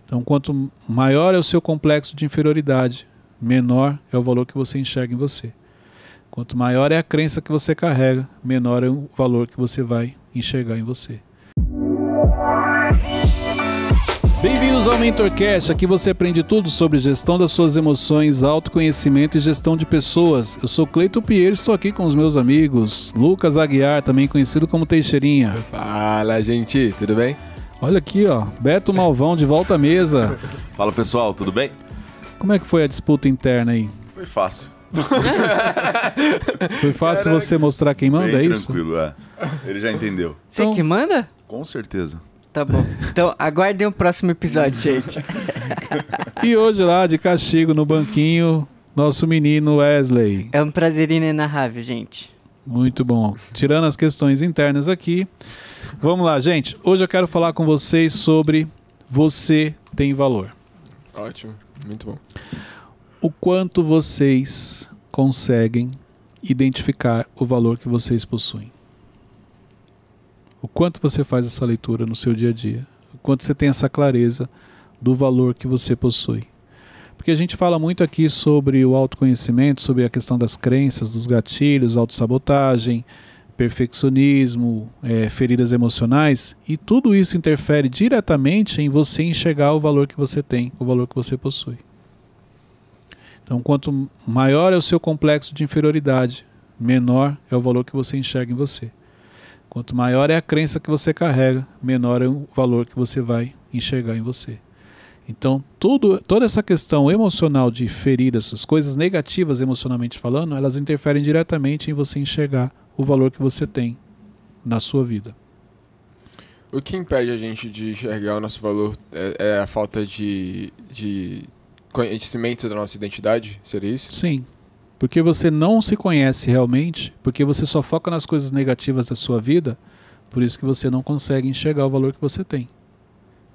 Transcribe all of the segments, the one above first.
Então, quanto maior é o seu complexo de inferioridade, menor é o valor que você enxerga em você. Quanto maior é a crença que você carrega, menor é o valor que você vai enxergar em você. Bem-vindos ao MentorCast, aqui você aprende tudo sobre gestão das suas emoções, autoconhecimento e gestão de pessoas. Eu sou Cleiton Pinheiro, estou aqui com os meus amigos, Lucas Aguiar, também conhecido como Teixeirinha. Fala, gente, tudo bem? Olha aqui, ó, Beto Malvão de volta à mesa. Fala, pessoal, tudo bem? Como é que foi a disputa interna aí? Foi fácil. Foi fácil. Caraca. Você mostrar quem manda, bem é isso? Tranquilo, é. Ele já entendeu. Você então, que manda? Com certeza. Tá bom. Então, aguardem o próximo episódio, gente. E hoje lá, de castigo, no banquinho, nosso menino Wesley. É um prazer inenarrável, gente. Muito bom. Tirando as questões internas aqui, vamos lá, gente. Hoje eu quero falar com vocês sobre você tem valor. Ótimo, muito bom. O quanto vocês conseguem identificar o valor que vocês possuem. O quanto você faz essa leitura no seu dia a dia. O quanto você tem essa clareza do valor que você possui. Porque a gente fala muito aqui sobre o autoconhecimento, sobre a questão das crenças, dos gatilhos, autossabotagem, perfeccionismo, feridas emocionais, e tudo isso interfere diretamente em você enxergar o valor que você tem, o valor que você possui. Então, quanto maior é o seu complexo de inferioridade, menor é o valor que você enxerga em você. Quanto maior é a crença que você carrega, menor é o valor que você vai enxergar em você. Então, toda essa questão emocional de feridas, essas coisas negativas emocionalmente falando, elas interferem diretamente em você enxergar o valor que você tem na sua vida. O que impede a gente de enxergar o nosso valor é a falta de conhecimento da nossa identidade? Seria isso? Sim. Porque você não se conhece realmente, porque você só foca nas coisas negativas da sua vida, por isso que você não consegue enxergar o valor que você tem.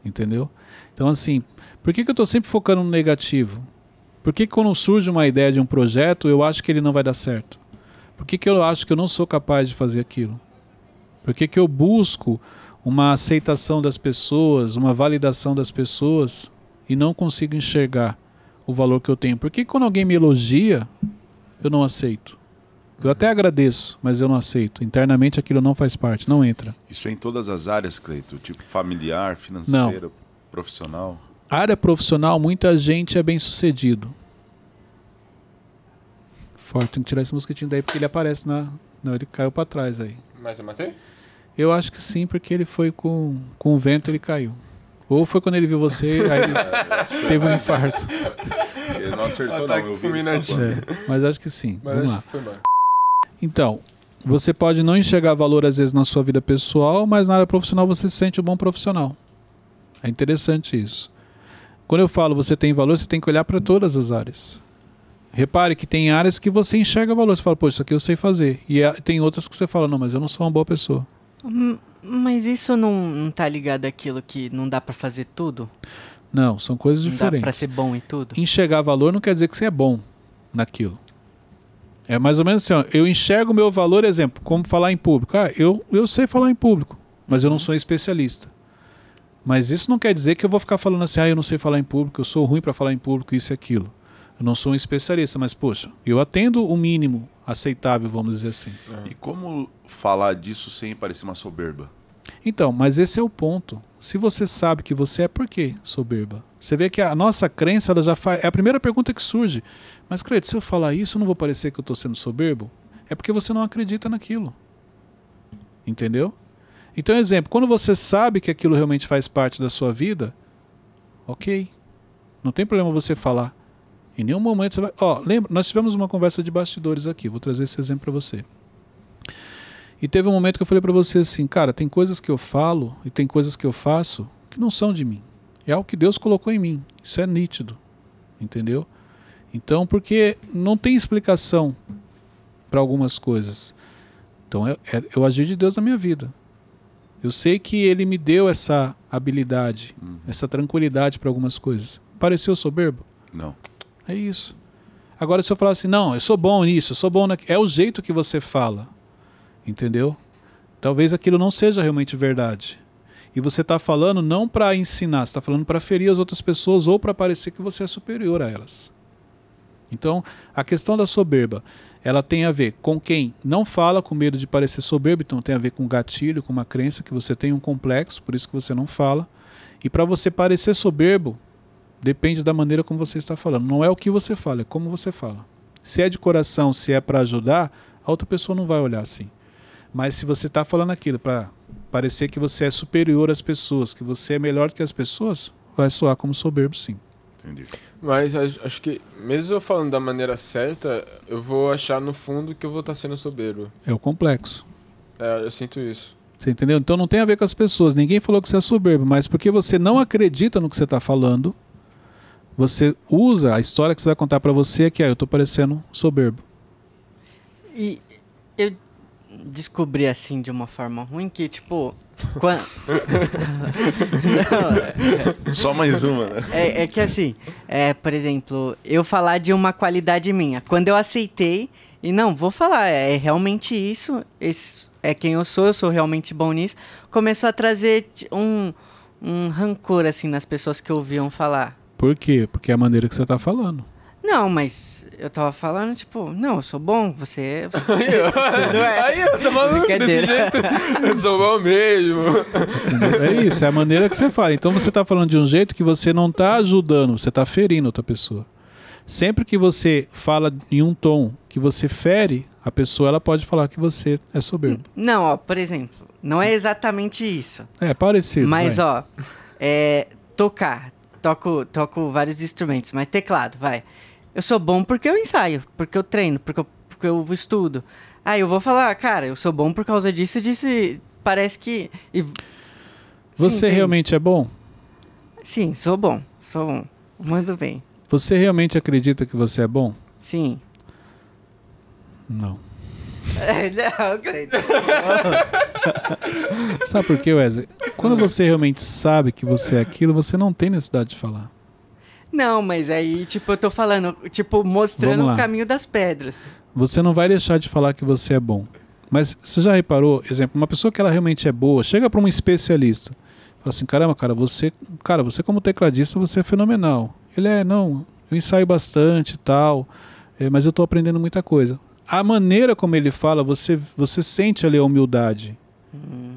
Entendeu? Então, assim, por que eu estou sempre focando no negativo? Por que quando surge uma ideia de um projeto, eu acho que ele não vai dar certo? Por que eu acho que eu não sou capaz de fazer aquilo? Por que eu busco uma aceitação das pessoas, uma validação das pessoas e não consigo enxergar o valor que eu tenho? Por que quando alguém me elogia, eu não aceito? Eu até agradeço, mas eu não aceito. Internamente aquilo não faz parte, não entra. Isso é em todas as áreas, Cleito? Tipo familiar, financeira, não. Profissional? Área profissional, muita gente é bem sucedido. Forte, tem que tirar esse mosquitinho daí porque ele aparece na... Não, ele caiu para trás aí. Mas eu matei? Eu acho que sim, porque ele foi com o vento, ele caiu. Ou foi quando ele viu você, aí ele teve um infarto. Ele não acertou não, eu vi isso. Mas acho que sim. Mas vamos acho lá. que foi mal. Então, você pode não enxergar valor às vezes na sua vida pessoal, mas na área profissional você se sente um bom profissional. É interessante isso. Quando eu falo você tem valor, você tem que olhar para todas as áreas. Repare que tem áreas que você enxerga valor. Você fala, pô, isso aqui eu sei fazer. E tem outras que você fala, não, mas eu não sou uma boa pessoa. Mas isso não tá ligado àquilo que não dá pra fazer tudo? Não, são coisas diferentes. Não dá pra ser bom em tudo? Enxergar valor não quer dizer que você é bom naquilo. É mais ou menos assim, ó, eu enxergo o meu valor, exemplo, como falar em público. Ah, eu sei falar em público, mas eu não sou especialista. Mas isso não quer dizer que eu vou ficar falando assim, eu não sei falar em público, eu sou ruim para falar em público, isso e aquilo. Eu não sou um especialista, mas, poxa, eu atendo o mínimo aceitável, vamos dizer assim. E como falar disso sem parecer uma soberba? Então, mas esse é o ponto. Se você sabe que você é, por que soberba? Você vê que a nossa crença, ela já faz... É a primeira pergunta que surge. Mas, Cleiton, se eu falar isso, eu não vou parecer que eu estou sendo soberbo? É porque você não acredita naquilo. Entendeu? Então, exemplo, quando você sabe que aquilo realmente faz parte da sua vida, ok. Não tem problema você falar. Em nenhum momento você vai... lembra, nós tivemos uma conversa de bastidores aqui. Vou trazer esse exemplo para você. E teve um momento que eu falei para você assim, cara, tem coisas que eu falo e tem coisas que eu faço que não são de mim. É algo que Deus colocou em mim. Isso é nítido. Entendeu? Então, porque não tem explicação para algumas coisas. Então, eu agi de Deus na minha vida. Eu sei que Ele me deu essa habilidade, essa tranquilidade para algumas coisas. Pareceu soberbo? Não. É isso. Agora, se eu falar assim, não, eu sou bom nisso, eu sou bom naquilo, é o jeito que você fala. Entendeu? Talvez aquilo não seja realmente verdade. E você está falando não para ensinar, você está falando para ferir as outras pessoas ou para parecer que você é superior a elas. Então, a questão da soberba, ela tem a ver com quem não fala com medo de parecer soberbo, então tem a ver com gatilho, com uma crença que você tem um complexo, por isso que você não fala. E para você parecer soberbo, depende da maneira como você está falando. Não é o que você fala, é como você fala. Se é de coração, se é para ajudar, a outra pessoa não vai olhar assim. Mas se você está falando aquilo para parecer que você é superior às pessoas, que você é melhor que as pessoas, vai soar como soberbo, sim. Entendi. Mas acho que, mesmo eu falando da maneira certa, eu vou achar no fundo que eu vou estar sendo soberbo. É o complexo. Eu sinto isso. Você entendeu? Então não tem a ver com as pessoas. Ninguém falou que você é soberbo, mas porque você não acredita no que você está falando, você usa a história que você vai contar para você que eu estou parecendo soberbo. E eu descobri assim de uma forma ruim que, tipo, quando... Não, Só mais uma, né? é que assim, por exemplo, eu falar de uma qualidade minha. Quando eu aceitei, e não, vou falar, é realmente isso, esse é quem eu sou realmente bom nisso, começou a trazer um rancor, assim, nas pessoas que ouviam falar. Por quê? Porque é a maneira que você está falando. Não, mas eu tava falando, tipo, não, eu sou bom, você Aí eu tô falando desse jeito. Eu sou bom mesmo. É isso, é a maneira que você fala. Então você está falando de um jeito que você não está ajudando, você está ferindo outra pessoa. Sempre que você fala em um tom que você fere, a pessoa ela pode falar que você é soberbo. Não, ó, por exemplo, não é exatamente isso. É parecido. Mas, vai. ó, toco vários instrumentos, mas teclado, vai. Eu sou bom porque eu ensaio, porque eu treino, porque eu estudo. Aí eu vou falar, cara, eu sou bom por causa disso e disso. Parece que... Você realmente é bom? Sim, sou bom. Mando bem. Você realmente acredita que você é bom? Sim. Não. Não, Cleiton. Sabe por quê, Wesley? Quando você realmente sabe que você é aquilo, você não tem necessidade de falar. Não, mas aí, tipo, eu tô falando, tipo, mostrando Vamos lá. o caminho das pedras. Você não vai deixar de falar que você é bom. Mas você já reparou, exemplo, uma pessoa que ela realmente é boa, chega para um especialista, fala assim, caramba, você como tecladista, você é fenomenal. Ele não, eu ensaio bastante e tal, mas eu estou aprendendo muita coisa. A maneira como ele fala, você sente ali a humildade.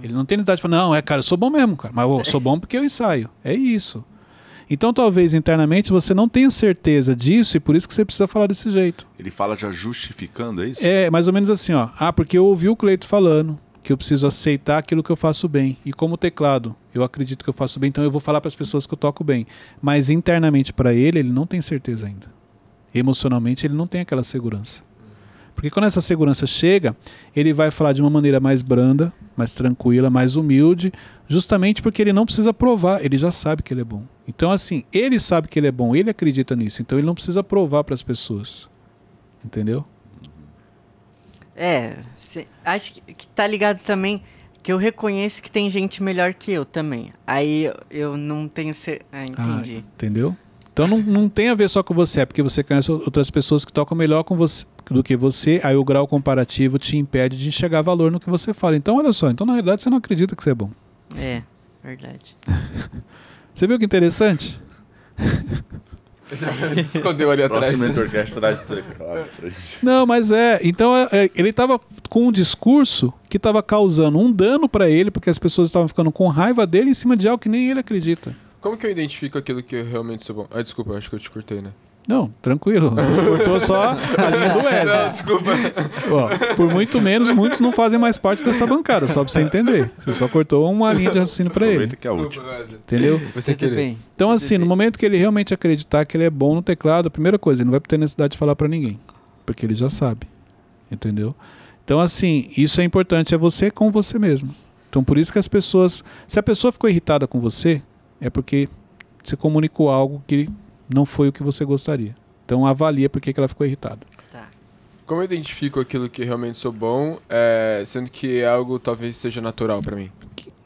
Ele não tem necessidade de falar, não, cara, eu sou bom mesmo, cara, mas eu sou bom porque eu ensaio. É isso. Então talvez internamente você não tenha certeza disso e por isso que você precisa falar desse jeito. Ele fala já justificando, é isso? É mais ou menos assim, ó. Porque eu ouvi o Cleito falando que eu preciso aceitar aquilo que eu faço bem. E como teclado, eu acredito que eu faço bem, então eu vou falar para as pessoas que eu toco bem. Mas internamente para ele não tem certeza ainda. Emocionalmente ele não tem aquela segurança. Porque quando essa segurança chega, ele vai falar de uma maneira mais branda, mais tranquila, mais humilde, justamente porque ele não precisa provar, ele já sabe que ele é bom. Então assim, ele sabe que ele é bom, ele acredita nisso, então ele não precisa provar para as pessoas. Entendeu? Acho que tá ligado também que eu reconheço que tem gente melhor que eu também. Aí eu não tenho certeza. Entendi. Entendeu? Então não tem a ver só com você, é porque você conhece outras pessoas que tocam melhor com você do que você, aí o grau comparativo te impede de enxergar valor no que você fala. Então olha só, então na realidade você não acredita que você é bom. É, verdade. Você viu que interessante? Escondeu ali atrás. Próximo Mentorcast traz teclado pra gente. Não, mas então ele estava com um discurso que estava causando um dano para ele, porque as pessoas estavam ficando com raiva dele em cima de algo que nem ele acredita. Como que eu identifico aquilo que eu realmente sou bom? Desculpa, acho que eu te cortei, né? Não, tranquilo. Cortou só a linha do Wesley. Não, desculpa. Ó, por muito menos, muitos não fazem mais parte dessa bancada, só pra você entender. Você só cortou uma linha de raciocínio pra ele. Aproveita que é útil. Entendeu? Você Tudo querer. bem. Então, assim, no momento que ele realmente acreditar que ele é bom no teclado, a primeira coisa, ele não vai ter necessidade de falar pra ninguém. Porque ele já sabe. Entendeu? Então, assim, isso é importante, é você com você mesmo. Então, por isso que as pessoas... Se a pessoa ficou irritada com você, é porque você comunicou algo que não foi o que você gostaria. Então avalia por que ela ficou irritada. Tá. Como eu identifico aquilo que realmente sou bom, sendo que algo talvez seja natural pra mim?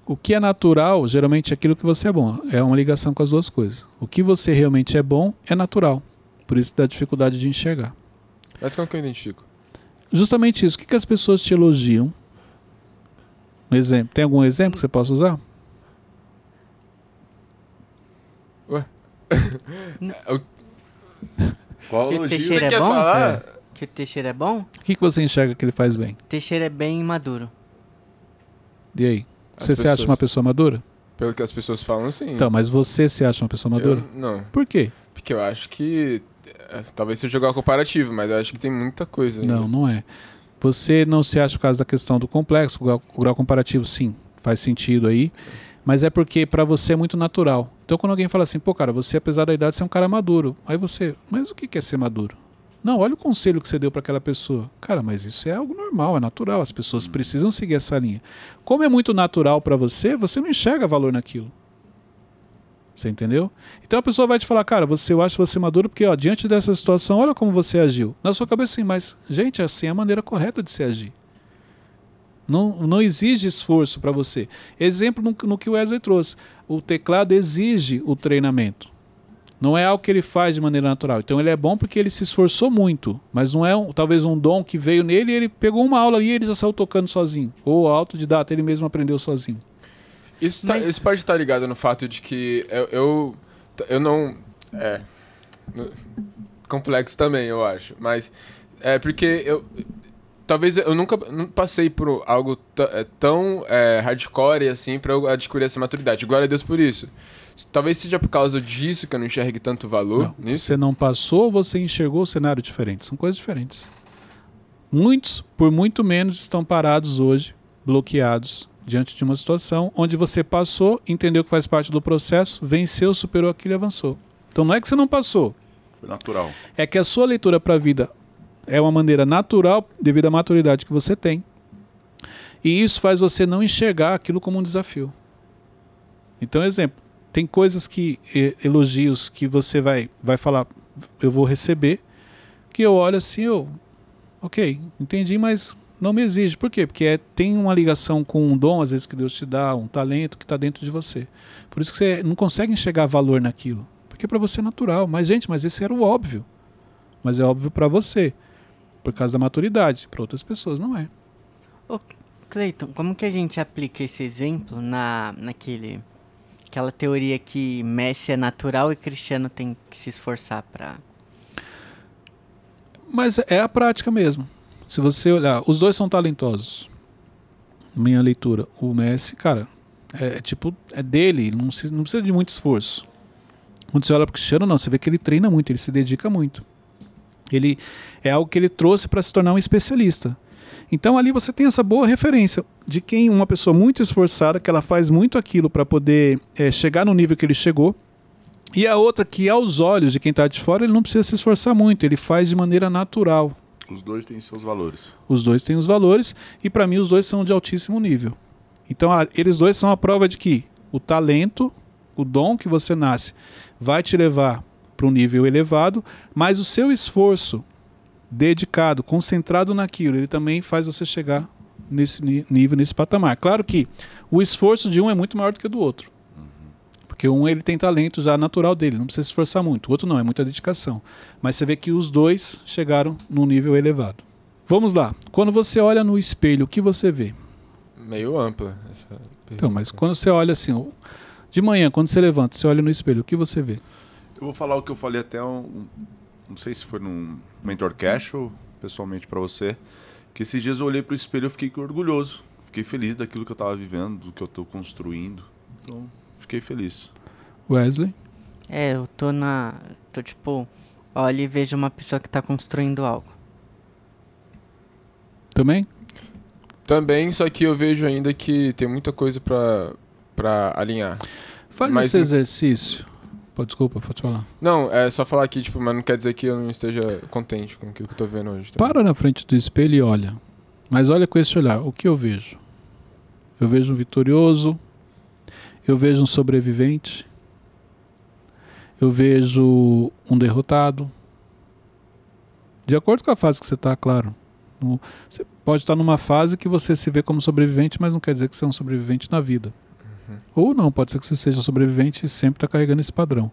O que é natural, geralmente é aquilo que você é bom. É uma ligação com as duas coisas. O que você realmente é bom é natural. Por isso dá dificuldade de enxergar. Mas como que eu identifico? Justamente isso. O que as pessoas te elogiam? Um exemplo. Tem algum exemplo que você possa usar? Ué? Qual Que o elogio? Teixeira é quer bom? falar? Que o Teixeira é bom? O que você enxerga que ele faz bem? Teixeira é bem maduro. E aí? As Você se acha pessoas- uma pessoa madura? Pelo que as pessoas falam, sim. Então, mas você se acha uma pessoa madura? Não. Por quê? Porque eu acho que... talvez se eu jogar o comparativo, mas eu acho que tem muita coisa. Não, não é. Você não se acha por causa da questão do complexo, o grau comparativo, sim, faz sentido aí, mas é porque pra você é muito natural. Então quando alguém fala assim, pô cara, você apesar da idade, você é um cara maduro. Aí você, mas o que é ser maduro? Não, olha o conselho que você deu pra aquela pessoa. Cara, mas isso é algo normal, é natural, as pessoas precisam seguir essa linha. Como é muito natural pra você, você não enxerga valor naquilo. Você entendeu? Então a pessoa vai te falar, cara, eu acho você maduro porque, ó, diante dessa situação, olha como você agiu. Na sua cabeça, assim, mas, gente, assim é a maneira correta de se agir. Não exige esforço para você. Exemplo no que o Wesley trouxe. O teclado exige o treinamento. Não é algo que ele faz de maneira natural. Então ele é bom porque ele se esforçou muito. Mas não é talvez um dom que veio nele e ele pegou uma aula ali e ele já saiu tocando sozinho. Ou autodidata, ele mesmo aprendeu sozinho. Isso, Mas- isso pode estar ligado no fato de que eu não... complexo também, eu acho. Mas é porque talvez eu nunca não passei por algo tão hardcore assim pra eu adquirir essa maturidade. Glória a Deus por isso. Talvez seja por causa disso que eu não enxergue tanto valor Não, nisso. você não passou ou você enxergou o cenário diferente? São coisas diferentes. Muitos, por muito menos, estão parados hoje, bloqueados, diante de uma situação onde você passou, entendeu que faz parte do processo, venceu, superou aquilo e avançou. Então não é que você não passou, Foi natural. é que a sua leitura para a vida é uma maneira natural devido à maturidade que você tem. E isso faz você não enxergar aquilo como um desafio. Então, exemplo, tem coisas elogios que você vai falar, eu vou receber, que eu olho assim, ok, entendi, mas não me exige. Por quê? Porque tem uma ligação com um dom, às vezes, que Deus te dá, um talento que está dentro de você. Por isso que você não consegue enxergar valor naquilo. Porque para você é natural. Mas, gente, esse era o óbvio. Mas é óbvio para você. Por causa da maturidade. Para outras pessoas não é. Ô, Cleiton, como que a gente aplica esse exemplo aquela teoria que Messi é natural e Cristiano tem que se esforçar pra... Mas é a prática mesmo. Se você olhar, os dois são talentosos. Minha leitura. O Messi, cara, é dele, não precisa de muito esforço. Quando você olha para o Cristiano, não, você vê que ele treina muito, ele se dedica muito. Ele é algo que ele trouxe para se tornar um especialista. Então ali você tem essa boa referência de quem uma pessoa muito esforçada, que ela faz muito aquilo para poder chegar no nível que ele chegou. E a outra que aos olhos de quem está de fora, ele não precisa se esforçar muito, ele faz de maneira natural. Os dois têm seus valores. Os dois têm os valores e para mim os dois são de altíssimo nível. Então eles dois são a prova de que o talento, o dom que você nasce vai te levar para um nível elevado, mas o seu esforço dedicado, concentrado naquilo, ele também faz você chegar nesse nível, nesse patamar. Claro que o esforço de um é muito maior do que o do outro. Porque um ele tem talento já natural dele, não precisa se esforçar muito. O outro não, é muita dedicação. Mas você vê que os dois chegaram num nível elevado. Vamos lá. Quando você olha no espelho, o que você vê? Meio ampla essa pergunta. Então, mas quando você olha assim, de manhã, quando você levanta, você olha no espelho, o que você vê? Eu vou falar o que eu falei até não sei se foi num Mentorcast ou pessoalmente para você, que esses dias eu olhei pro espelho e fiquei orgulhoso. Fiquei feliz daquilo que eu tava vivendo, do que eu tô construindo. Então, fiquei feliz. Wesley? eu tô tipo, olho e vejo uma pessoa que tá construindo algo. Também? Também, só que eu vejo ainda que tem muita coisa pra alinhar. Faz Mas esse não- exercício. Desculpa, pode falar. Não, é só falar aqui, tipo, mas não quer dizer que eu não esteja contente com aquilo que eu tô vendo hoje. Tá? Para na frente do espelho e olha. Mas olha com esse olhar. O que eu vejo? Eu vejo um vitorioso. Eu vejo um sobrevivente. Eu vejo um derrotado. De acordo com a fase que você está, claro. Você pode estar numa fase que você se vê como sobrevivente, mas não quer dizer que você é um sobrevivente na vida. Ou não, pode ser que você seja um sobrevivente e sempre está carregando esse padrão.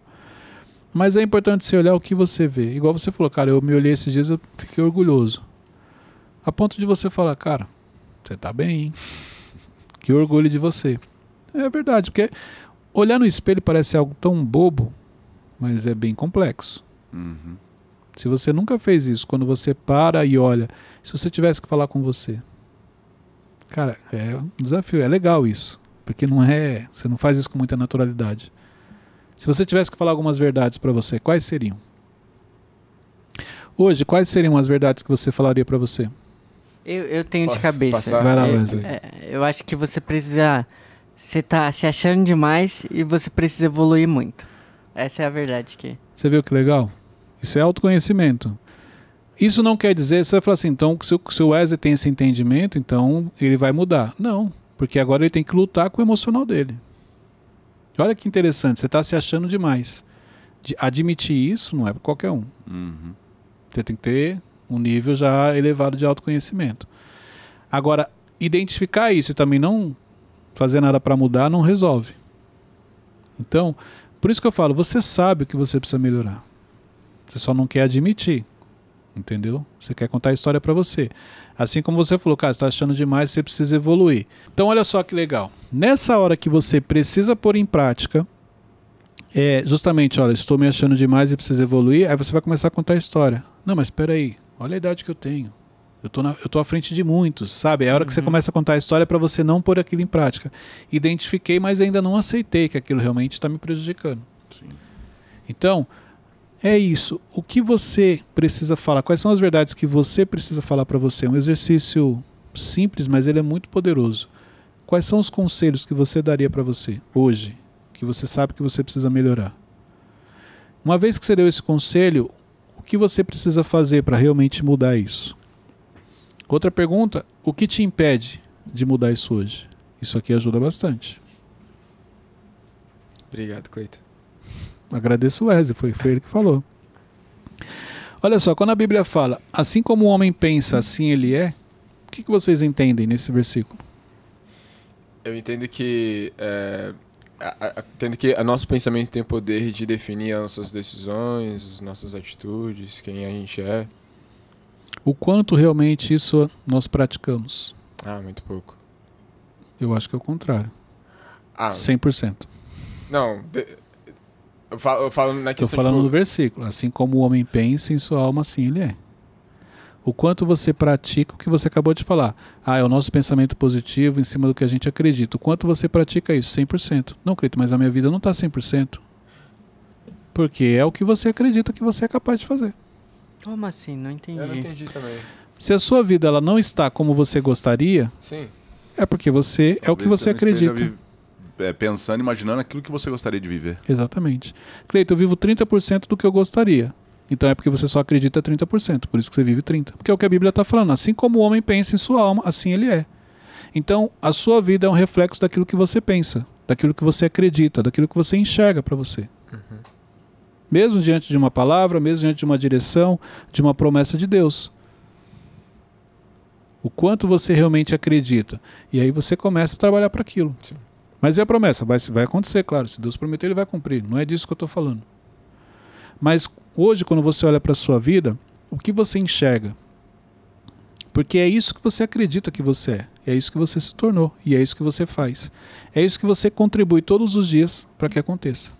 Mas é importante você olhar o que você vê. Igual você falou, cara, eu me olhei esses dias e eu fiquei orgulhoso. A ponto de você falar, cara, você tá bem, hein? Que orgulho de você. É verdade, porque olhar no espelho parece algo tão bobo, mas é bem complexo. Uhum. Se você nunca fez isso, quando você para e olha, se você tivesse que falar com você, cara, é um desafio, é legal isso, porque você não faz isso com muita naturalidade. Se você tivesse que falar algumas verdades para você, quais seriam? Hoje, quais seriam as verdades que você falaria para você? Eu tenho Posso de cabeça. passar? Vai lá, Wesley. Eu acho que você precisa... Você tá se achando demais e você precisa evoluir muito. Essa é a verdade que... Você viu que legal? Isso é autoconhecimento. Isso não quer dizer, você vai falar assim, então se o Wesley tem esse entendimento, então ele vai mudar. Não, porque agora ele tem que lutar com o emocional dele. Olha que interessante, você está se achando demais. Admitir isso não é para qualquer um. Uhum. Você tem que ter um nível já elevado de autoconhecimento. Agora, identificar isso e também não fazer nada para mudar não resolve. Então, por isso que eu falo, você sabe o que você precisa melhorar. Você só não quer admitir. Entendeu? Você quer contar a história para você. Assim como você falou, cara, você está achando demais, você precisa evoluir. Então, olha só que legal. Nessa hora que você precisa pôr em prática, justamente, olha, estou me achando demais e preciso evoluir, aí você vai começar a contar a história. Não, mas espera aí, olha a idade que eu tenho. Eu tô à frente de muitos, sabe? É a hora que você começa a contar a história para você não pôr aquilo em prática. Identifiquei, mas ainda não aceitei que aquilo realmente está me prejudicando. Sim. Então, é isso. O que você precisa falar? Quais são as verdades que você precisa falar para você? É um exercício simples, mas ele é muito poderoso. Quais são os conselhos que você daria para você hoje, que você sabe que você precisa melhorar? Uma vez que você deu esse conselho, o que você precisa fazer para realmente mudar isso? Outra pergunta, o que te impede de mudar isso hoje? Isso aqui ajuda bastante. Obrigado, Cleiton. Agradeço o Wesley, foi ele que falou. Olha só, quando a Bíblia fala, assim como o homem pensa, assim ele é, o que vocês entendem nesse versículo? Eu entendo que o nosso pensamento tem o poder de definir as nossas decisões, as nossas atitudes, quem a gente é. O quanto realmente isso nós praticamos? Muito pouco. Eu acho que é o contrário. 100%. Não, eu falo na questão... Estou falando no versículo. Assim como o homem pensa em sua alma, assim ele é. O quanto você pratica o que você acabou de falar. É o nosso pensamento positivo em cima do que a gente acredita. O quanto você pratica isso? 100%. Não, Cleiton, mas a minha vida não está 100%. Porque é o que você acredita que você é capaz de fazer. Como assim? Não entendi. Eu não entendi também. Se a sua vida ela não está como você gostaria, sim, é porque você é o que você acredita. Pensando, imaginando aquilo que você gostaria de viver. Exatamente. Cleiton, eu vivo 30% do que eu gostaria. Então é porque você só acredita 30%, por isso que você vive 30%. Porque é o que a Bíblia está falando. Assim como o homem pensa em sua alma, assim ele é. Então a sua vida é um reflexo daquilo que você pensa, daquilo que você acredita, daquilo que você enxerga para você. Uhum. Mesmo diante de uma palavra, mesmo diante de uma direção, de uma promessa de Deus. O quanto você realmente acredita. E aí você começa a trabalhar para aquilo. Sim. Mas é a promessa, vai acontecer, claro. Se Deus prometeu, ele vai cumprir. Não é disso que eu estou falando. Mas hoje, quando você olha para a sua vida, o que você enxerga? Porque é isso que você acredita que você é. É isso que você se tornou. E é isso que você faz. É isso que você contribui todos os dias para que aconteça.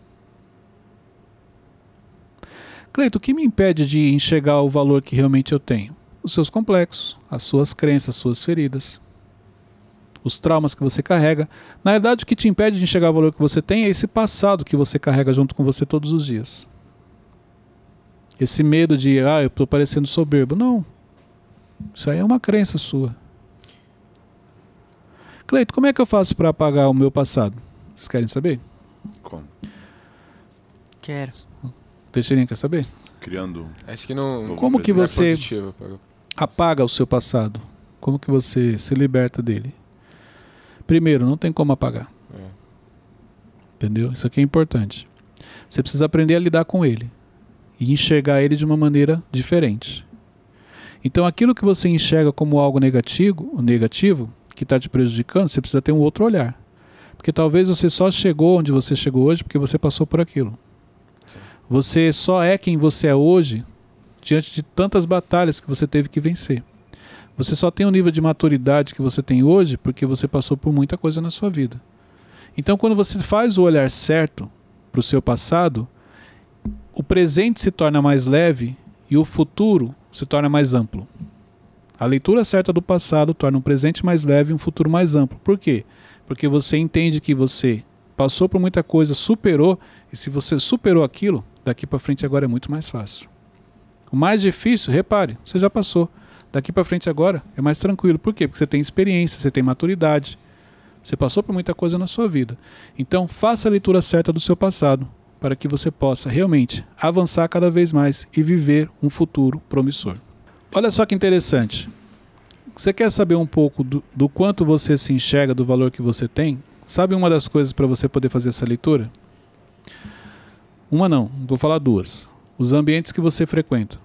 Cleiton, o que me impede de enxergar o valor que realmente eu tenho? Os seus complexos, as suas crenças, as suas feridas, os traumas que você carrega. Na verdade, o que te impede de enxergar o valor que você tem é esse passado que você carrega junto com você todos os dias. Esse medo de, eu estou parecendo soberbo. Não. Isso aí é uma crença sua. Cleiton, como é que eu faço para apagar o meu passado? Vocês querem saber? Como? Quero. Teixeirinha quer saber? Criando... Acho que não... Como que não é você positivo, apaga o seu passado? Como que você se liberta dele? Primeiro, não tem como apagar. Entendeu? Isso aqui é importante. Você precisa aprender a lidar com ele. E enxergar ele de uma maneira diferente. Então aquilo que você enxerga como algo negativo, que está te prejudicando, você precisa ter um outro olhar. Porque talvez você só chegou onde você chegou hoje porque você passou por aquilo. Sim. Você só é quem você é hoje diante de tantas batalhas que você teve que vencer. Você só tem o nível de maturidade que você tem hoje porque você passou por muita coisa na sua vida. Então quando você faz o olhar certo para o seu passado, o presente se torna mais leve e o futuro se torna mais amplo. A leitura certa do passado torna um presente mais leve e um futuro mais amplo. Por quê? Porque você entende que você passou por muita coisa, superou, e se você superou aquilo, daqui para frente agora é muito mais fácil. O mais difícil, repare, você já passou. Daqui para frente agora é mais tranquilo. Por quê? Porque você tem experiência, você tem maturidade. Você passou por muita coisa na sua vida. Então, faça a leitura certa do seu passado, para que você possa realmente avançar cada vez mais e viver um futuro promissor. Olha só que interessante. Você quer saber um pouco do quanto você se enxerga, do valor que você tem? Sabe uma das coisas para você poder fazer essa leitura? Uma não, vou falar duas. Os ambientes que você frequenta.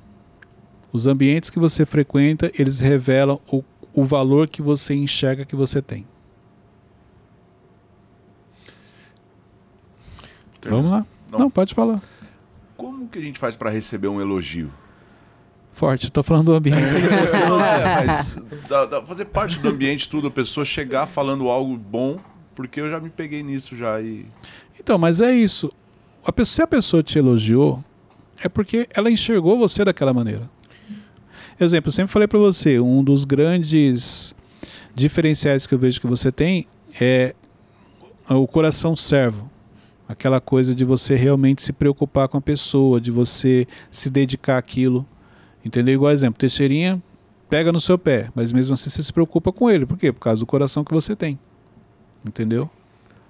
Os ambientes que você frequenta, eles revelam o valor que você enxerga que você tem. Vamos lá. Não, pode falar. Como que a gente faz para receber um elogio? Forte, estou falando do ambiente. Mas fazer parte do ambiente, tudo, a pessoa chegar falando algo bom, porque eu já me peguei nisso já. Então, mas é isso. Se a pessoa te elogiou, é porque ela enxergou você daquela maneira. Exemplo, eu sempre falei para você, um dos grandes diferenciais que eu vejo que você tem é o coração servo. Aquela coisa de você realmente se preocupar com a pessoa, de você se dedicar àquilo. Entendeu? Igual exemplo, Teixeirinha pega no seu pé, mas mesmo assim você se preocupa com ele. Por quê? Por causa do coração que você tem. Entendeu?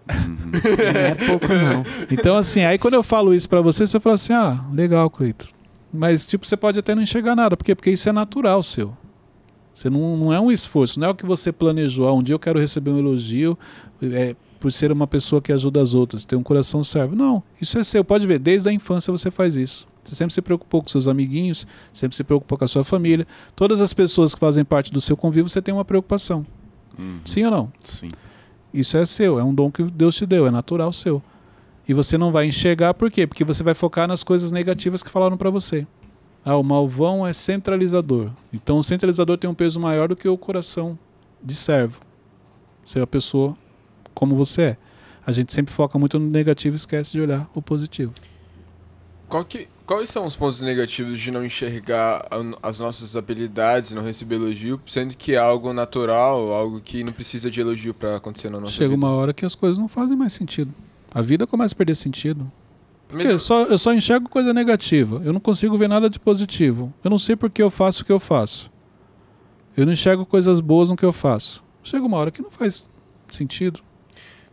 Não é pouco, não. Então, assim, aí quando eu falo isso pra você, você fala assim, ah, legal, Cleiton. Mas, tipo, você pode até não enxergar nada. Por quê? Porque isso é natural seu. Você não é um esforço, não é o que você planejou. Ah, um dia eu quero receber um elogio por ser uma pessoa que ajuda as outras, ter um coração servo. Não, isso é seu. Pode ver, desde a infância você faz isso. Você sempre se preocupou com seus amiguinhos, sempre se preocupou com a sua família. Todas as pessoas que fazem parte do seu convívio, você tem uma preocupação. Sim ou não? Sim. Isso é seu, é um dom que Deus te deu, é natural seu. E você não vai enxergar, por quê? Porque você vai focar nas coisas negativas que falaram para você. Ah, o malvão é centralizador. Então o centralizador tem um peso maior do que o coração de servo. Ser a pessoa como você é. A gente sempre foca muito no negativo e esquece de olhar o positivo. Quais são os pontos negativos de não enxergar as nossas habilidades, não receber elogio, sendo que é algo natural, algo que não precisa de elogio para acontecer na nossa vida? Chega uma hora que as coisas não fazem mais sentido. A vida começa a perder sentido. Porque eu só enxergo coisa negativa. Eu não consigo ver nada de positivo. Eu não sei por que eu faço o que eu faço. Eu não enxergo coisas boas no que eu faço. Chega uma hora que não faz sentido.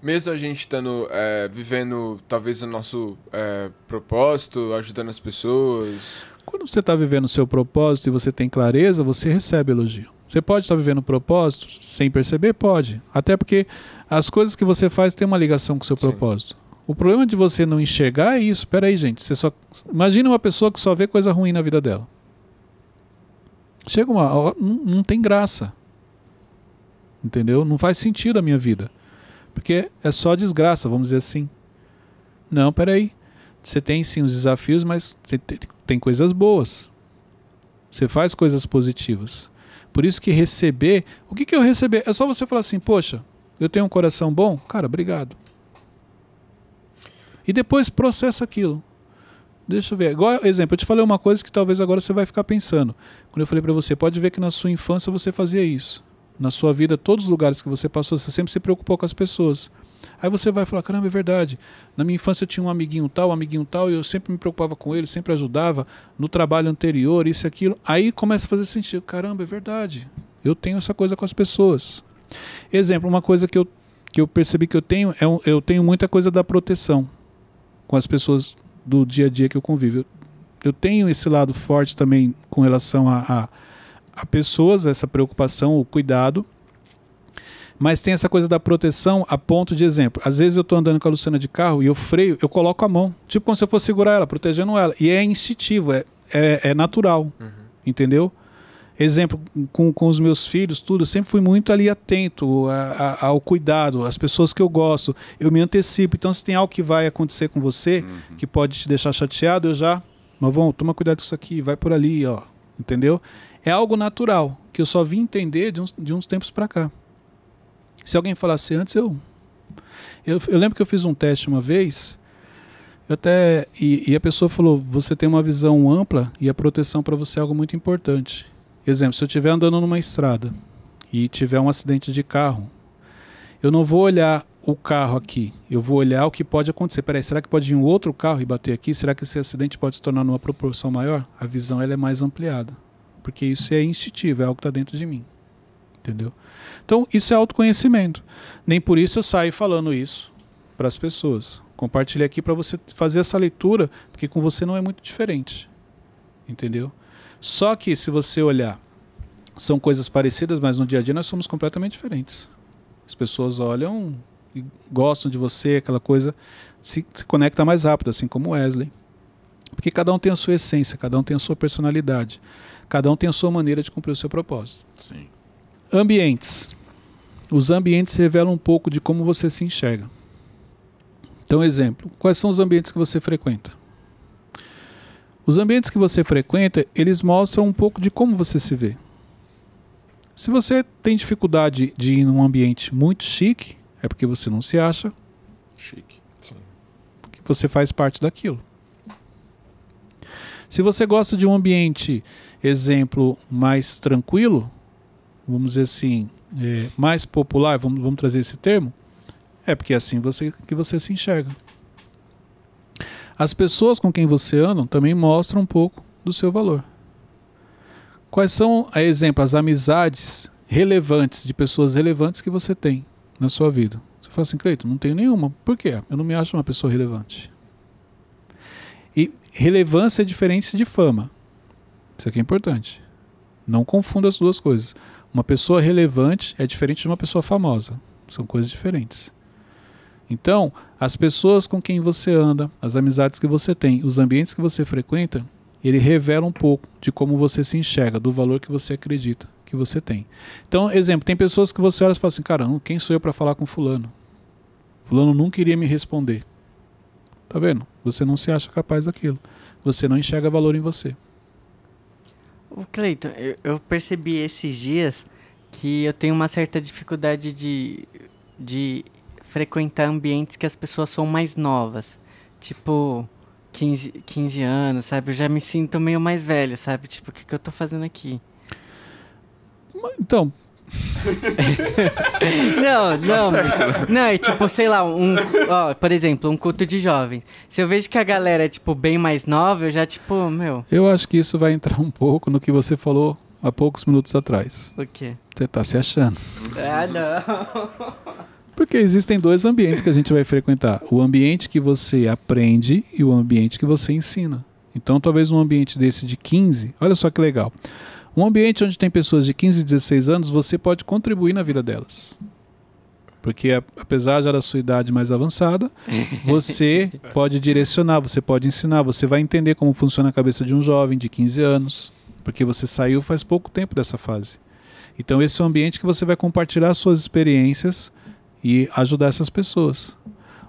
Mesmo a gente estando vivendo talvez o nosso propósito, ajudando as pessoas. Quando você está vivendo o seu propósito e você tem clareza, você recebe elogio. Você pode estar vivendo o propósito sem perceber? Pode. Até porque as coisas que você faz têm uma ligação com o seu propósito. O problema de você não enxergar é isso. Espera aí, gente. Imagina uma pessoa que só vê coisa ruim na vida dela. Chega uma hora, não tem graça. Entendeu? Não faz sentido a minha vida. Porque é só desgraça, vamos dizer assim. Não, peraí. Você tem sim os desafios, mas você tem coisas boas. Você faz coisas positivas. Por isso que receber... O que é eu receber? É só você falar assim, poxa, eu tenho um coração bom? Cara, obrigado. E depois processa aquilo. Deixa eu ver. Igual, exemplo, eu te falei uma coisa que talvez agora você vai ficar pensando. Quando eu falei pra você, pode ver que na sua infância você fazia isso. Na sua vida, todos os lugares que você passou, você sempre se preocupou com as pessoas. Aí você vai falar, caramba, é verdade. Na minha infância eu tinha um amiguinho tal, e eu sempre me preocupava com ele, sempre ajudava. No trabalho anterior, isso e aquilo. Aí começa a fazer sentido. Caramba, é verdade. Eu tenho essa coisa com as pessoas. Exemplo, uma coisa que eu percebi que eu tenho, eu tenho muita coisa da proteção com as pessoas do dia a dia que eu convivo. Eu tenho esse lado forte também com relação a pessoas, essa preocupação, o cuidado, mas tem essa coisa da proteção a ponto de exemplo. Às vezes eu estou andando com a Luciana de carro e eu freio, eu coloco a mão, tipo como se eu fosse segurar ela, protegendo ela. E é instintivo, é natural, entendeu? Exemplo, com os meus filhos, tudo, eu sempre fui muito ali atento ao cuidado, às pessoas que eu gosto, eu me antecipo. Então se tem algo que vai acontecer com você, que pode te deixar chateado, eu já, mas vamos, toma cuidado com isso aqui, vai por ali, ó, entendeu? É algo natural, que eu só vim entender de uns tempos para cá. Se alguém falasse antes, eu lembro que eu fiz um teste uma vez, E a pessoa falou, você tem uma visão ampla e a proteção para você é algo muito importante. Exemplo, se eu estiver andando numa estrada e tiver um acidente de carro, eu não vou olhar o carro aqui, eu vou olhar o que pode acontecer. Peraí, será que pode vir um outro carro e bater aqui? Será que esse acidente pode se tornar numa proporção maior? A visão ela é mais ampliada, porque isso é instintivo, é algo que está dentro de mim. Entendeu? Então, isso é autoconhecimento. Nem por isso eu saio falando isso para as pessoas. Compartilhei aqui para você fazer essa leitura, porque com você não é muito diferente. Entendeu? Só que se você olhar, são coisas parecidas, mas no dia a dia nós somos completamente diferentes. As pessoas olham e gostam de você, aquela coisa se conecta mais rápido, assim como Wesley. Porque cada um tem a sua essência, cada um tem a sua personalidade, cada um tem a sua maneira de cumprir o seu propósito. Sim. Ambientes. Os ambientes revelam um pouco de como você se enxerga. Então, exemplo, quais são os ambientes que você frequenta? Os ambientes que você frequenta, eles mostram um pouco de como você se vê. Se você tem dificuldade de ir num ambiente muito chique, é porque você não se acha Chique. Sim. que você faz parte daquilo. Se você gosta de um ambiente, exemplo, mais tranquilo, vamos dizer assim, mais popular, vamos trazer esse termo, é porque é assim que você se enxerga. As pessoas com quem você anda também mostram um pouco do seu valor. Quais são, a exemplo, as amizades relevantes, de pessoas relevantes que você tem na sua vida? Você fala assim, Cleiton, não tenho nenhuma. Por quê? Eu não me acho uma pessoa relevante. E relevância é diferente de fama. Isso aqui é importante. Não confunda as duas coisas. Uma pessoa relevante é diferente de uma pessoa famosa. São coisas diferentes. Então, as pessoas com quem você anda, as amizades que você tem, os ambientes que você frequenta, ele revela um pouco de como você se enxerga, do valor que você acredita que você tem. Então, exemplo, tem pessoas que você olha e fala assim, caramba, quem sou eu para falar com fulano? Fulano nunca iria me responder. Tá vendo? Você não se acha capaz daquilo. Você não enxerga valor em você. Ô, Cleiton, eu percebi esses dias que eu tenho uma certa dificuldade de frequentar ambientes que as pessoas são mais novas. Tipo, 15 anos, sabe? Eu já me sinto meio mais velho, sabe? Tipo, o que eu tô fazendo aqui? Então... Não, é tipo, sei lá, por exemplo, um culto de jovens. Se eu vejo que a galera é, tipo, bem mais nova, eu já, tipo, meu... Eu acho que isso vai entrar um pouco no que você falou há poucos minutos atrás. O quê? Você tá se achando. Ah, não. Porque existem dois ambientes que a gente vai frequentar. O ambiente que você aprende e o ambiente que você ensina. Então, talvez um ambiente desse de 15... Olha só que legal. Um ambiente onde tem pessoas de 15 e 16 anos, você pode contribuir na vida delas. Porque, apesar já da sua idade mais avançada, você pode direcionar, você pode ensinar, você vai entender como funciona a cabeça de um jovem de 15 anos, porque você saiu faz pouco tempo dessa fase. Então, esse é o ambiente que você vai compartilhar suas experiências e ajudar essas pessoas.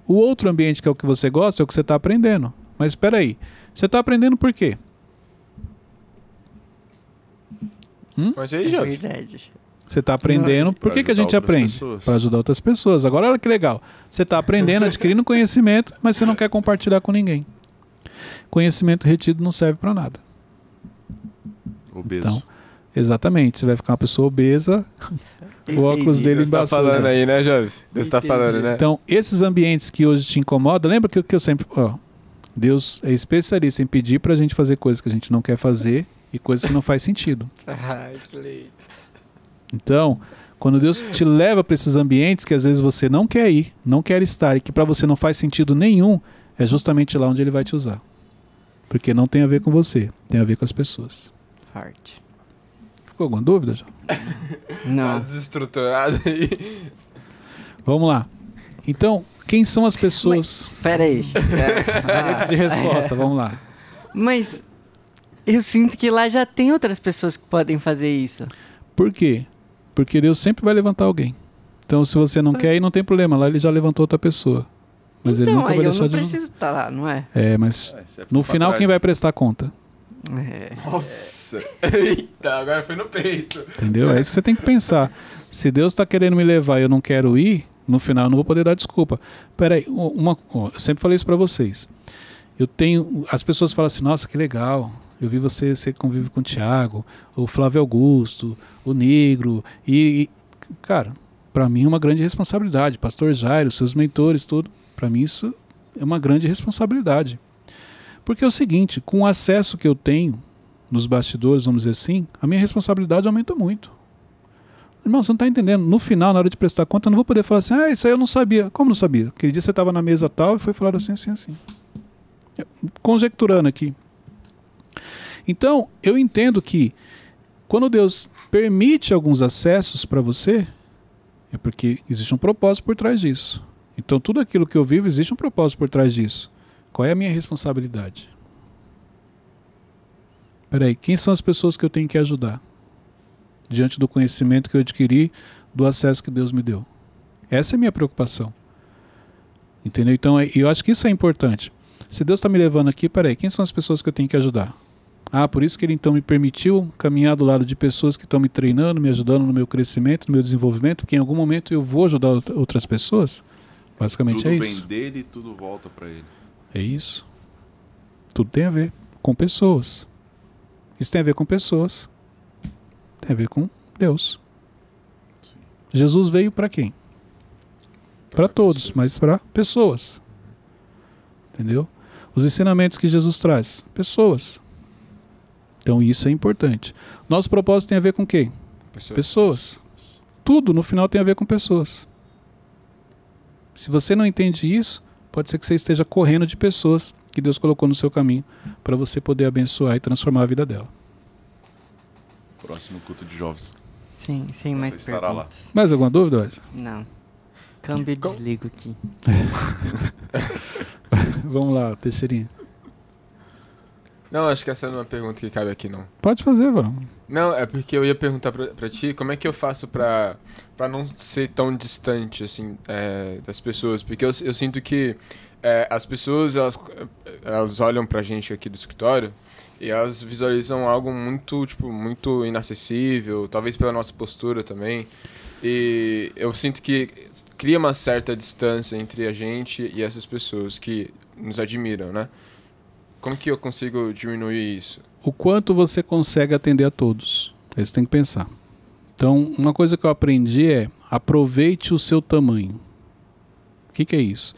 O outro ambiente, que é o que você gosta, é o que você está aprendendo. Mas espera aí, você está aprendendo por quê? Pode aí, É Jovem. verdade. Você está aprendendo. Por que a gente aprende? Para ajudar outras pessoas. Agora, olha que legal. Você está aprendendo, adquirindo conhecimento, mas você não quer compartilhar com ninguém. Conhecimento retido não serve para nada. Obeso. Então, exatamente. Você vai ficar uma pessoa obesa, o óculos dele Deus tá embaçou. falando já. aí, né, Jovem? Deus tá Entendi. falando, né? Então, esses ambientes que hoje te incomodam, lembra que eu sempre... Deus é especialista em pedir para a gente fazer coisas que a gente não quer fazer e coisas que não faz sentido. Ai, Cleiton. Então, quando Deus te leva para esses ambientes que às vezes você não quer ir, não quer estar e que para você não faz sentido nenhum, é justamente lá onde Ele vai te usar. Porque não tem a ver com você, tem a ver com as pessoas. Hard. Ficou alguma dúvida, João? Tá Não. desestruturado aí. Vamos lá. Então, quem são as pessoas? Pera aí. Direito de resposta, vamos lá. Mas eu sinto que lá já tem outras pessoas que podem fazer isso. Por quê? Porque Deus sempre vai levantar alguém. Então, se você não quer ir, não tem problema. Lá Ele já levantou outra pessoa. Mas Ele Então, nunca aí vai eu deixar não de... preciso estar lá, não é? É, mas Você no fica final pra quem trás. vai prestar conta? É. Nossa. Eita, agora foi no peito. Entendeu? É isso que você tem que pensar. Se Deus está querendo me levar e eu não quero ir, no final eu não vou poder dar desculpa. Peraí, eu sempre falei isso para vocês. As pessoas falam assim, nossa, que legal. Eu vi você convive com o Thiago, o Flávio Augusto, o Negro. Cara, para mim é uma grande responsabilidade. Pastor Jairo, seus mentores, tudo. Para mim isso é uma grande responsabilidade. Porque é o seguinte, com o acesso que eu tenho nos bastidores, vamos dizer assim, a minha responsabilidade aumenta muito. Irmão, você não está entendendo. No final, na hora de prestar conta, eu não vou poder falar assim, isso aí eu não sabia. Como não sabia? Aquele dia você estava na mesa tal e foi falar assim. Conjecturando aqui. Então, eu entendo que quando Deus permite alguns acessos para você, é porque existe um propósito por trás disso. Então, tudo aquilo que eu vivo, existe um propósito por trás disso. Qual é a minha responsabilidade? Peraí, quem são as pessoas que eu tenho que ajudar? Diante do conhecimento que eu adquiri, do acesso que Deus me deu. Essa é a minha preocupação. Entendeu? Então, eu acho que isso é importante. Se Deus está me levando aqui, peraí, quem são as pessoas que eu tenho que ajudar? Por isso que Ele então me permitiu caminhar do lado de pessoas que estão me treinando, me ajudando no meu crescimento, no meu desenvolvimento, porque em algum momento eu vou ajudar outras pessoas. Basicamente é isso. Tudo vem dele e tudo volta para Ele. É isso. Tudo tem a ver com pessoas. Isso tem a ver com pessoas. Tem a ver com Deus. Sim. Jesus veio para quem? Para todos, mas para pessoas. Entendeu? Os ensinamentos que Jesus traz, pessoas. Então isso é importante. Nosso propósito tem a ver com quem? Pessoas. Tudo no final tem a ver com pessoas. Se você não entende isso, pode ser que você esteja correndo de pessoas que Deus colocou no seu caminho para você poder abençoar e transformar a vida dela. Próximo culto de jovens. Sim, sem mais estará perguntas. lá. Mais alguma dúvida, Wesley? Não. Câmbio e desligo aqui. Vamos lá, Teixeirinha. Não, acho que essa não é uma pergunta que cabe aqui, não. Pode fazer, Varão. Não, é porque eu ia perguntar pra ti como é que eu faço pra não ser tão distante, assim, das pessoas. Porque eu sinto que as pessoas, elas olham pra gente aqui do escritório e elas visualizam algo muito, tipo, muito inacessível, talvez pela nossa postura também. E eu sinto que cria uma certa distância entre a gente e essas pessoas que nos admiram, né? Como que eu consigo diminuir isso? O quanto você consegue atender a todos. Aí você tem que pensar. Então, uma coisa que eu aprendi é aproveite o seu tamanho. O que é isso?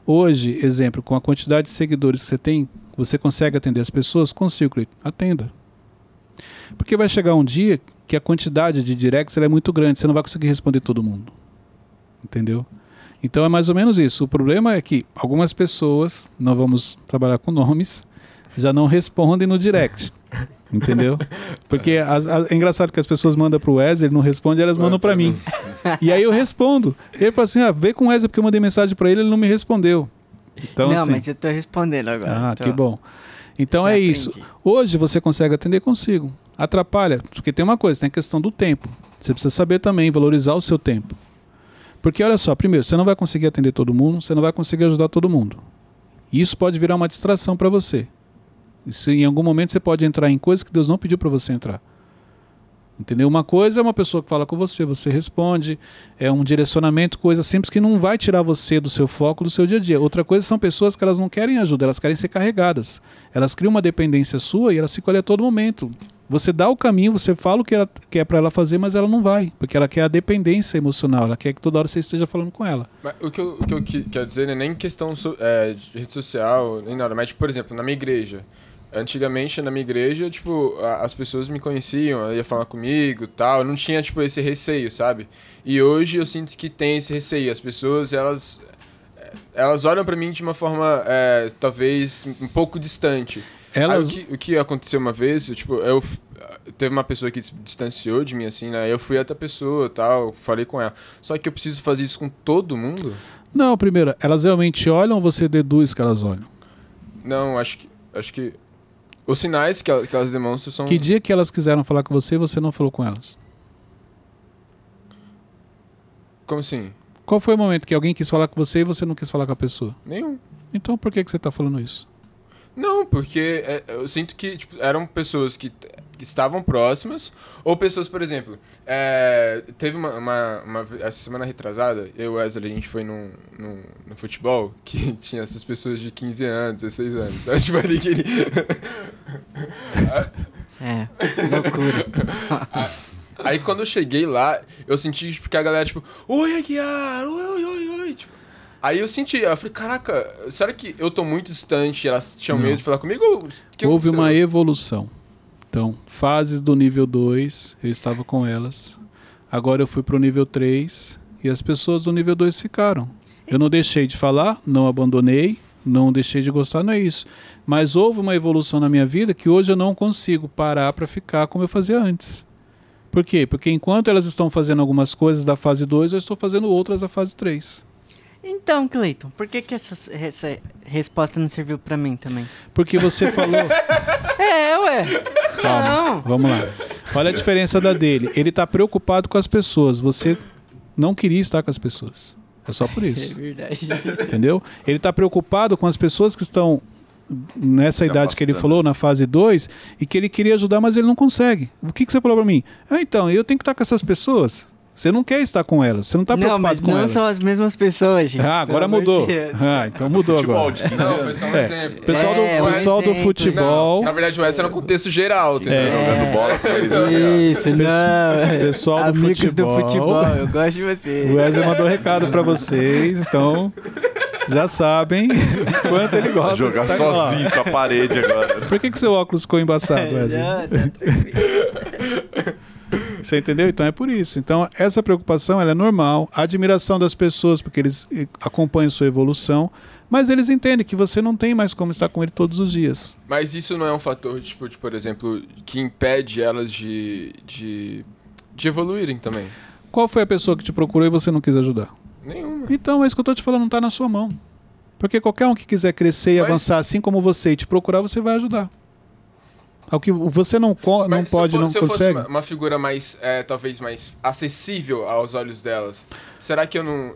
Hoje, exemplo, com a quantidade de seguidores que você tem, você consegue atender as pessoas? Consigo, Cleiton. Atenda. Porque vai chegar um dia que a quantidade de directs ela é muito grande, você não vai conseguir responder todo mundo. Entendeu? Então é mais ou menos isso. O problema é que algumas pessoas, não vamos trabalhar com nomes, já não respondem no direct. Entendeu? Porque é engraçado que as pessoas mandam pro Wesley, ele não responde, elas mandam para mim. E aí eu respondo. Ele fala assim, vê com o Wesley porque eu mandei mensagem para ele não me respondeu. Então, não, assim, mas eu tô respondendo agora. que bom. Então Já é isso. aprendi. Hoje você consegue atender consigo. Atrapalha, porque tem uma coisa, tem a questão do tempo. Você precisa saber também valorizar o seu tempo. Porque olha só, primeiro, você não vai conseguir atender todo mundo, você não vai conseguir ajudar todo mundo. E isso pode virar uma distração para você. Isso, em algum momento você pode entrar em coisas que Deus não pediu para você entrar. Entendeu? Uma coisa é uma pessoa que fala com você, você responde, é um direcionamento, coisa simples que não vai tirar você do seu foco, do seu dia a dia. Outra coisa são pessoas que elas não querem ajuda, elas querem ser carregadas. Elas criam uma dependência sua e elas ficam ali a todo momento. Você dá o caminho, você fala o que é para ela fazer, mas ela não vai, porque ela quer a dependência emocional, ela quer que toda hora você esteja falando com ela. Mas o que eu quero dizer não é nem questão de rede social, nem nada, mas, por exemplo, na minha igreja. Antigamente, na minha igreja, tipo, as pessoas me conheciam, ia falar comigo e tal, eu não tinha, tipo, esse receio, sabe? E hoje eu sinto que tem esse receio. As pessoas, elas olham pra mim de uma forma, talvez, um pouco distante. O que aconteceu uma vez, teve uma pessoa que se distanciou de mim, assim, né? Eu fui até a pessoa, tal, falei com ela. Só que eu preciso fazer isso com todo mundo? Não, primeiro, elas realmente olham ou você deduz que elas olham? Não, acho que os sinais que elas demonstram são... Que dia que elas quiseram falar com você e você não falou com elas? Como assim? Qual foi o momento que alguém quis falar com você e você não quis falar com a pessoa? Nenhum. Então por que você está falando isso? Não, porque eu sinto que tipo, eram pessoas que que estavam próximas, ou pessoas, por exemplo, teve essa semana retrasada, eu e o Wesley, a gente foi no futebol, que tinha essas pessoas de 15 anos, 16 anos. Acho que ali que ele... Loucura. Aí quando eu cheguei lá, eu senti tipo, que a galera, tipo, oi, Aguiar, oi. Tipo, aí eu senti, eu falei, caraca, será que eu tô muito distante e elas tinham medo de falar comigo? Houve uma evolução. Então, fases do nível 2, eu estava com elas. Agora eu fui pro nível 3 e as pessoas do nível 2 ficaram. Eu não deixei de falar, não abandonei, não deixei de gostar, não é isso. Mas houve uma evolução na minha vida que hoje eu não consigo parar para ficar como eu fazia antes. Por quê? Porque enquanto elas estão fazendo algumas coisas da fase 2, eu estou fazendo outras da fase 3. Então, Cleiton, por que essa resposta não serviu pra mim também? Porque você falou... Ué. Calma, Não. vamos lá. Olha a diferença da dele. Ele está preocupado com as pessoas. Você não queria estar com as pessoas. É só por isso. É verdade. Entendeu? Ele está preocupado com as pessoas que estão nessa idade que ele falou, na fase 2, e que ele queria ajudar, mas ele não consegue. O que você falou pra mim? Então, eu tenho que estar com essas pessoas. Você não quer estar com elas, você não está preocupado com elas. Não, mas não são as mesmas pessoas, gente. Agora mudou. Então mudou agora. Não, foi só um exemplo. Pessoal do futebol... Não, na verdade, o Wesley era no contexto geral, entendeu? Jogando bola com eles. Isso, não. Pessoal do futebol, eu gosto de você. O Wesley mandou recado pra vocês, então... Já sabem quanto ele gosta jogar de estar sozinho com a parede agora. Por que seu óculos ficou embaçado, Wesley? Você entendeu? Então é por isso. Então essa preocupação ela é normal. A admiração das pessoas, porque eles acompanham sua evolução, mas eles entendem que você não tem mais como estar com ele todos os dias. Mas isso não é um fator, tipo, por exemplo, que impede elas de evoluírem também? Qual foi a pessoa que te procurou e você não quis ajudar? Nenhuma. Então, é isso que eu estou te falando, não está na sua mão. Porque qualquer um que quiser crescer e avançar assim como você e te procurar, você vai ajudar. Ao que você não pode, não consegue. Se eu fosse uma figura mais, talvez mais acessível aos olhos delas, será que eu não...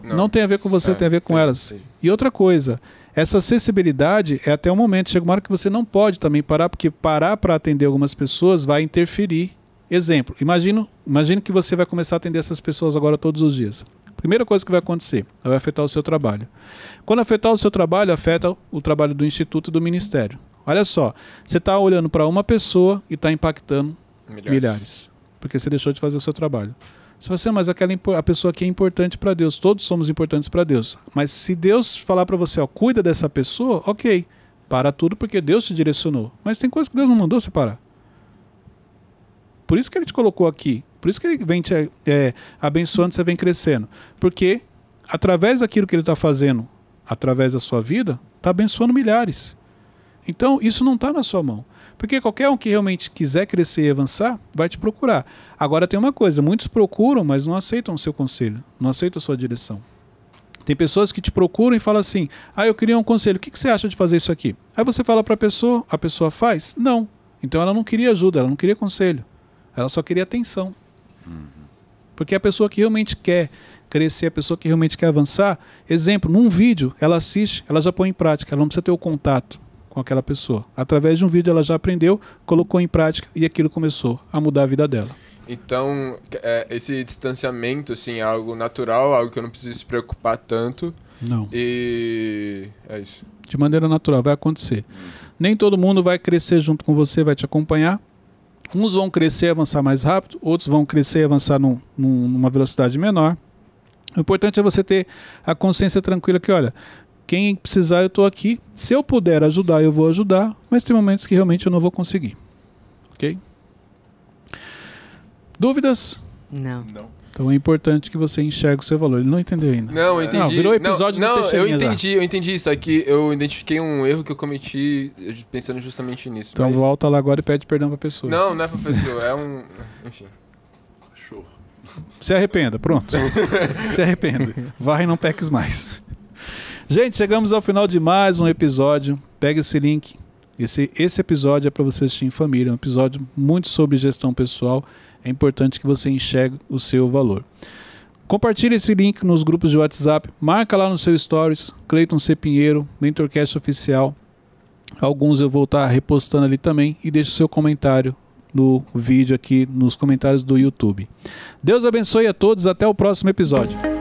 Não tem a ver com você, tem a ver com elas. Sim. E outra coisa, essa acessibilidade é até o momento. Chega uma hora que você não pode também parar, porque parar para atender algumas pessoas vai interferir. Exemplo, imagine que você vai começar a atender essas pessoas agora todos os dias. Primeira coisa que vai acontecer, vai afetar o seu trabalho. Quando afetar o seu trabalho, afeta o trabalho do Instituto e do Ministério. Olha só, você está olhando para uma pessoa e está impactando milhares. Porque você deixou de fazer o seu trabalho. Se você, mas a pessoa aqui é importante para Deus, todos somos importantes para Deus. Mas se Deus falar para você, cuida dessa pessoa, ok, para tudo porque Deus te direcionou. Mas tem coisa que Deus não mandou você parar. Por isso que ele te colocou aqui. Por isso que ele vem te abençoando, você vem crescendo. Porque através daquilo que ele está fazendo, através da sua vida, está abençoando milhares. Então isso não está na sua mão. Porque qualquer um que realmente quiser crescer e avançar, vai te procurar. Agora tem uma coisa, muitos procuram, mas não aceitam o seu conselho, não aceitam a sua direção. Tem pessoas que te procuram e falam assim, eu queria um conselho, o que você acha de fazer isso aqui? Aí você fala para a pessoa faz? Não. Então ela não queria ajuda, ela não queria conselho. Ela só queria atenção. Porque a pessoa que realmente quer crescer, a pessoa que realmente quer avançar, exemplo, num vídeo, ela assiste, ela já põe em prática, ela não precisa ter o contato com aquela pessoa. Através de um vídeo ela já aprendeu, colocou em prática e aquilo começou a mudar a vida dela. Então, esse distanciamento, assim, é algo natural, algo que eu não preciso se preocupar tanto. Não. E é isso. De maneira natural, vai acontecer. Nem todo mundo vai crescer junto com você, vai te acompanhar. Uns vão crescer e avançar mais rápido, outros vão crescer e avançar numa velocidade menor. O importante é você ter a consciência tranquila que, olha, quem precisar eu estou aqui. Se eu puder ajudar, eu vou ajudar, mas tem momentos que realmente eu não vou conseguir. Ok? Dúvidas? Não. Então é importante que você enxergue o seu valor. Ele não entendeu ainda. Não, eu entendi. Não, virou episódio não, do eu entendi isso aqui. Eu identifiquei um erro que eu cometi pensando justamente nisso. Então volta lá agora e pede perdão pra pessoa. Não é pra pessoa, é um... Enfim. Show. Se arrependa, pronto. Se arrependa. Vai e não peques mais. Gente, chegamos ao final de mais um episódio. Pega esse link. Esse episódio é para você assistir em família. É um episódio muito sobre gestão pessoal. É importante que você enxergue o seu valor. Compartilhe esse link nos grupos de WhatsApp. Marca lá no seu Stories. Cleiton C. Pinheiro, Mentorcast Oficial. Alguns eu vou estar repostando ali também. E deixe o seu comentário no vídeo aqui, nos comentários do YouTube. Deus abençoe a todos, até o próximo episódio.